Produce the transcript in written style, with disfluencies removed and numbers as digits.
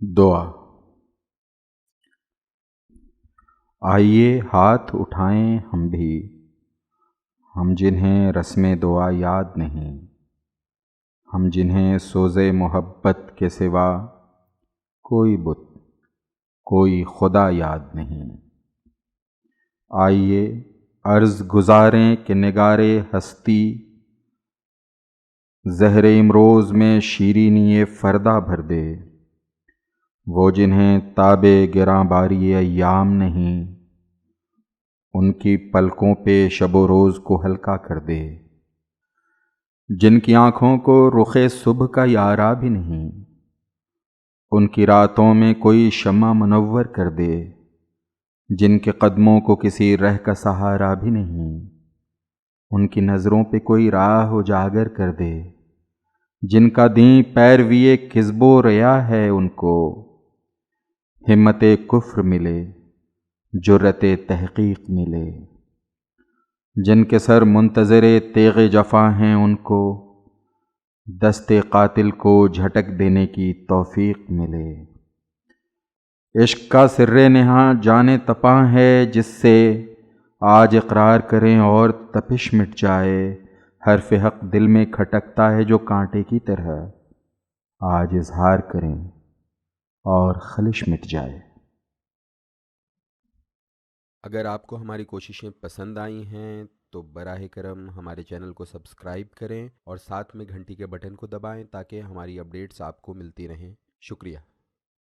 دعا۔ آئیے ہاتھ اٹھائیں ہم بھی، ہم جنہیں رسم دعا یاد نہیں، ہم جنہیں سوز محبت کے سوا کوئی بت کوئی خدا یاد نہیں۔ آئیے عرض گزاریں کہ نگار ہستی زہر امروز میں شیرینی فردا بھر دے، وہ جنہیں تاب گراں باری ایام نہیں، ان کی پلکوں پہ شب و روز کو ہلکا کر دے۔ جن کی آنکھوں کو رخ صبح کا یارا بھی نہیں، ان کی راتوں میں کوئی شمع منور کر دے۔ جن کے قدموں کو کسی رہ کا سہارا بھی نہیں، ان کی نظروں پہ کوئی راہ اجاگر کر دے۔ جن کا دین پیروی کذب و ریا ہے، ان کو ہمت کفر ملے، جرأت تحقیق ملے۔ جن کے سر منتظر تیغ جفا ہیں، ان کو دست قاتل کو جھٹک دینے کی توفیق ملے۔ عشق کا سر نہاں جان تپاں ہے، جس سے آج اقرار کریں اور تپش مٹ جائے۔ حرف حق دل میں کھٹکتا ہے جو کانٹے کی طرح، آج اظہار کریں اور خلش مٹ جائے۔ اگر آپ کو ہماری کوششیں پسند آئی ہیں تو براہ کرم ہمارے چینل کو سبسکرائب کریں اور ساتھ میں گھنٹی کے بٹن کو دبائیں تاکہ ہماری اپڈیٹس آپ کو ملتی رہیں۔ شکریہ۔